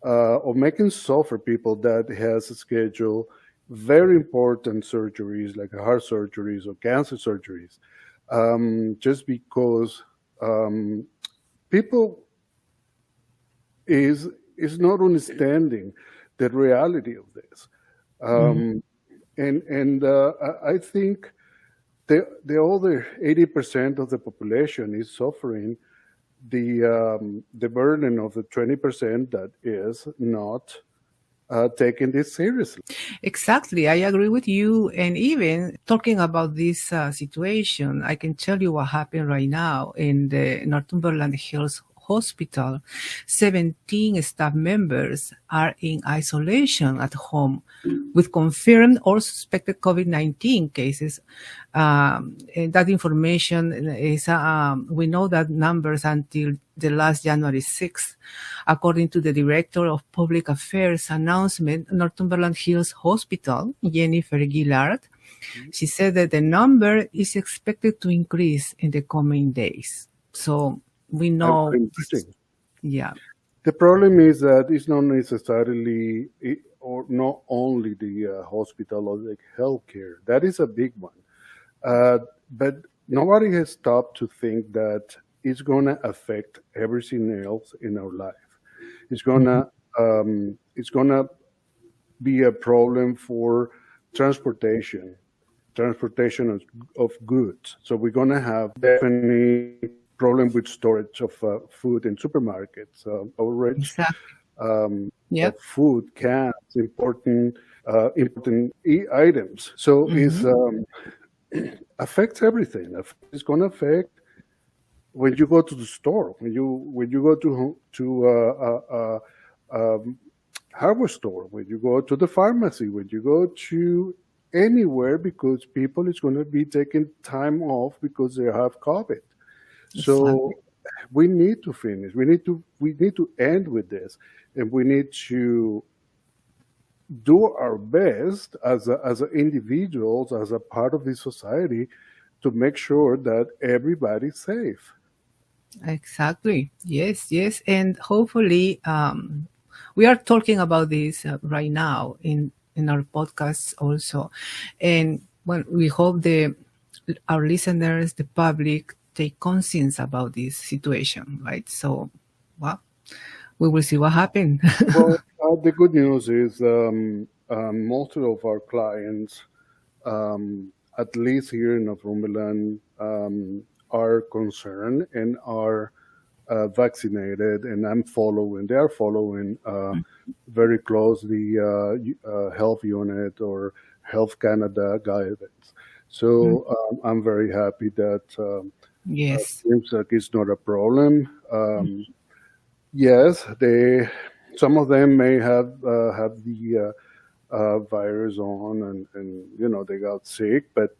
or making suffer people that has scheduled very important surgeries like heart surgeries or cancer surgeries, just because people is not understanding the reality of this, and I think the other 80% of the population is suffering the burden of the 20% that is not taking this seriously. Exactly. I agree with you. And even talking about this situation, I can tell you what happened right now in the Northumberland Hills Hospital. 17 staff members are in isolation at home with confirmed or suspected COVID-19 cases. And that information is, we know that numbers until the last January 6th. According to the Director of Public Affairs announcement, Northumberland Hills Hospital, Jennifer Gillard, she said that the number is expected to increase in the coming days. So we know. Yeah. The problem is that it's not necessarily or not only the hospital or the healthcare. That is a big one. But nobody has stopped to think that it's going to affect everything else in our life. It's gonna be a problem for transportation of goods. So we're gonna have definitely problem with storage of food in supermarkets, overage of food, cans, important items. So it affects everything. It's going to affect when you go to the store, when you go to hardware store, when you go to the pharmacy, when you go to anywhere, because people is going to be taking time off because they have COVID. So we need to finish. We need to end with this, and we need to do our best as individuals, as a part of the society, to make sure that everybody's safe. Exactly. Yes. And hopefully, we are talking about this right now in our podcasts also. And we hope our listeners, the public, take conscience about this situation, right? So, we will see what happens. Well, the good news is most of our clients, at least here in Northumberland, are concerned and are vaccinated, and they are following very close the Health Unit or Health Canada guidance. So I'm very happy that seems like it's not a problem. Yes, some of them may have the virus on, and they got sick, but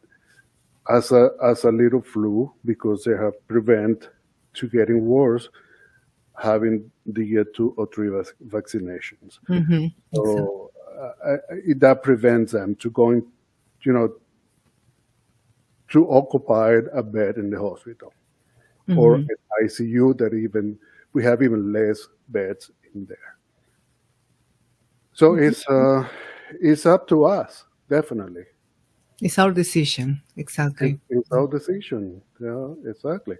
as a little flu, because they have prevent to getting worse, having the 2 or 3 vaccinations. So that prevents them to going, to occupy a bed in the hospital or an ICU that we have even less beds in there. So it's up to us, definitely. It's our decision, exactly. It's our decision. Yeah, exactly.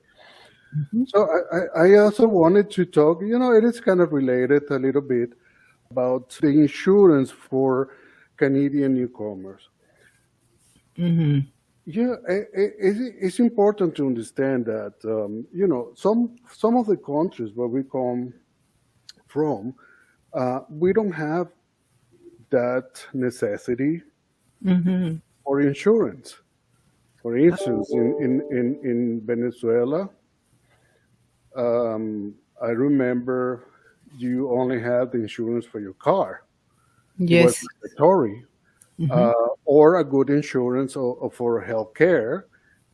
So I also wanted to talk, it is kind of related a little bit about the insurance for Canadian newcomers. Yeah, it's important to understand that, some of the countries where we come from, we don't have that necessity for insurance. For instance, in Venezuela, I remember you only had the insurance for your car. It was Yes. mandatory, or a good insurance for healthcare,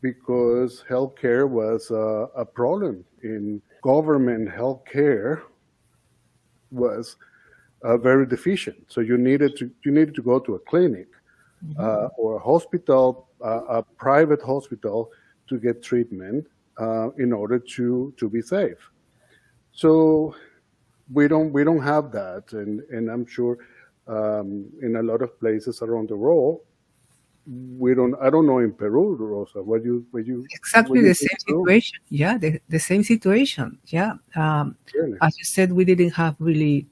because healthcare was a problem. In government healthcare was very deficient, so you needed to go to a clinic or a hospital, a private hospital, to get treatment in order to be safe. So we don't have that, and I'm sure in a lot of places around the world we don't. I don't know in Peru, Rosa. Exactly the same situation. Yeah, the same situation. Yeah. Really? As you said, we didn't have really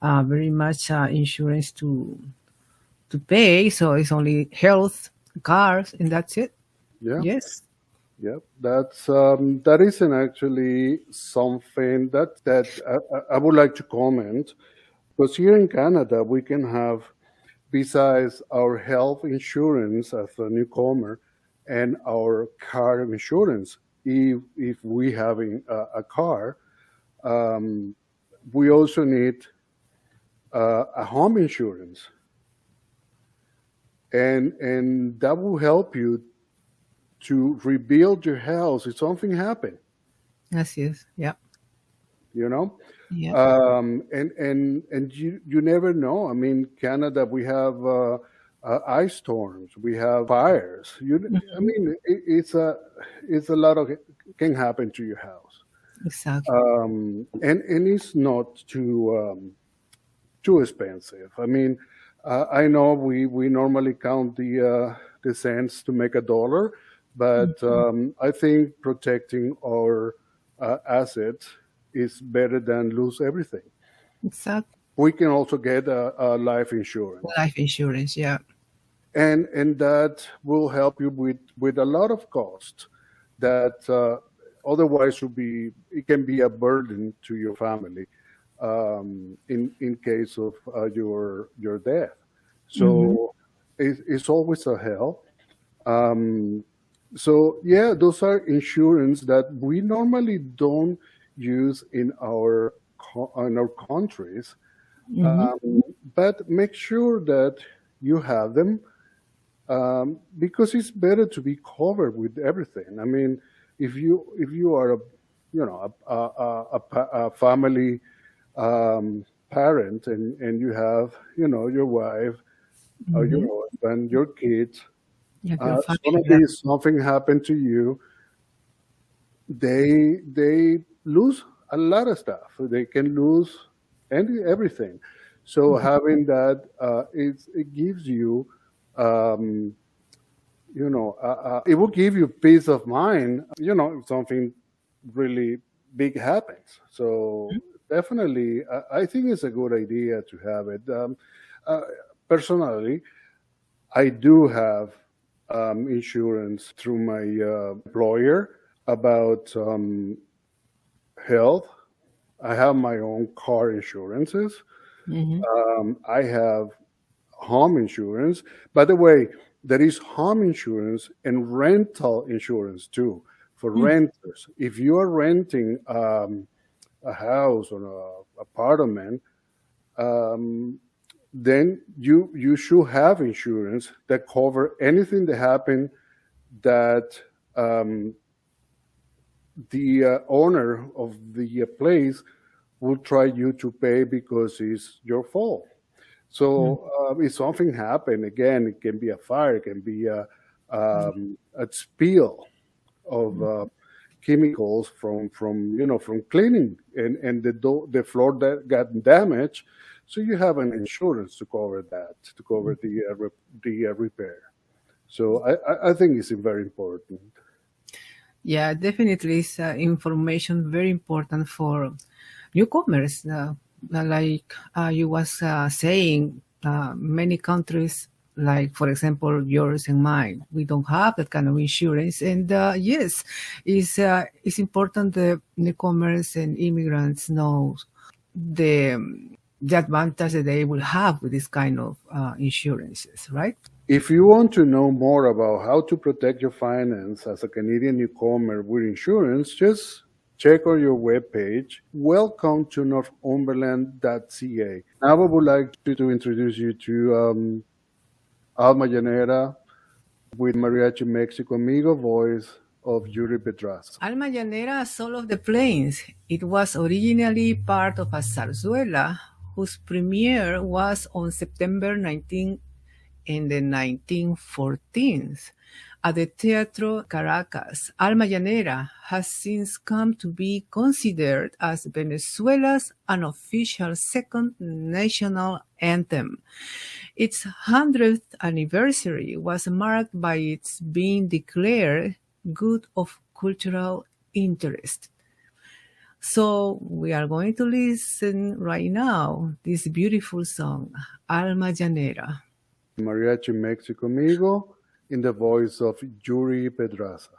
very much insurance to pay, so it's only health, cars, and that's it. Yeah. Yes. Yeah, that isn't actually something that I would like to comment, because here in Canada we can have, besides our health insurance as a newcomer and our car insurance, if we having a car, we also need a home insurance, and that will help you to rebuild your house if something happened. Yes. Yeah. Yeah. And you never know. I mean, Canada, we have ice storms, we have fires. I mean, it's a lot of can happen to your house. Exactly. And it's not too expensive. I mean, I know we normally count the cents to make a dollar, but I think protecting our assets is better than lose everything. Exactly. We can also get a life insurance. Life insurance, yeah. And that will help you with a lot of costs that otherwise it can be a burden to your family in case of your death. So it's always a help. So yeah, those are insurance that we normally don't use in our countries, but make sure that you have them, because it's better to be covered with everything. I mean, if you are a family parent, and you have your wife or your husband, your kids, something happened to you, they lose a lot of stuff. They can lose everything. So having that, it gives you, it will give you peace of mind. If something really big happens. So definitely, I think it's a good idea to have it. Personally, I do have insurance through my employer about health. I have my own car insurances. I have home insurance. By the way, there is home insurance and rental insurance too for renters. If you are renting a house or an apartment, then you should have insurance that cover anything that happened that the owner of the place will try you to pay because it's your fault. So if something happened, again, it can be a fire, it can be a spill of chemicals from cleaning, and the floor that got damaged. So you have an insurance to cover that, to cover the repair. So I think it's very important. Yeah, definitely it's information very important for newcomers. Like you was saying, many countries, like for example yours and mine, we don't have that kind of insurance. And yes, it's important the newcomers and immigrants know the advantage that they will have with this kind of insurances, right? If you want to know more about how to protect your finance as a Canadian newcomer with insurance, just check on your webpage. Welcome to northumberland.ca. Now I would like to introduce you to Alma Llanera with Mariachi Mexico Amigo voice of Yuri Pedraza. Alma Llanera, Soul of the Plains. It was originally part of a zarzuela whose premiere was on September 19 in the 1914s at the Teatro Caracas. Alma Llanera has since come to be considered as Venezuela's unofficial second national anthem. Its 100th anniversary was marked by its being declared good of cultural interest. So we are going to listen right now this beautiful song, Alma Llanera. Mariachi Mexico Amigo in the voice of Yuri Pedraza.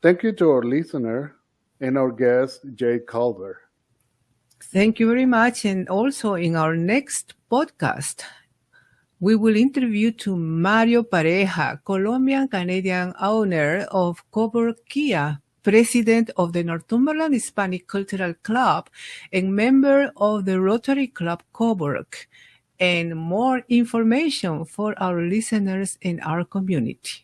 Thank you to our listener and our guest, Jay Calver. Thank you very much. And also in our next podcast, we will interview to Mario Pareja, Colombian-Canadian owner of Coburg Kia, president of the Northumberland Hispanic Cultural Club, and member of the Rotary Club Coburg, and more information for our listeners in our community.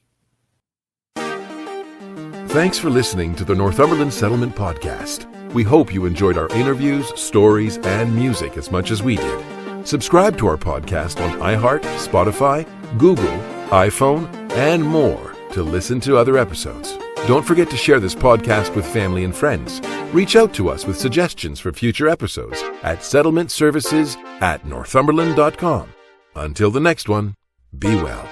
Thanks for listening to the Northumberland Settlement Podcast. We hope you enjoyed our interviews, stories, and music as much as we did. Subscribe to our podcast on iHeart, Spotify, Google, iPhone, and more to listen to other episodes. Don't forget to share this podcast with family and friends. Reach out to us with suggestions for future episodes at settlementservices@northumberland.com. Until the next one, be well.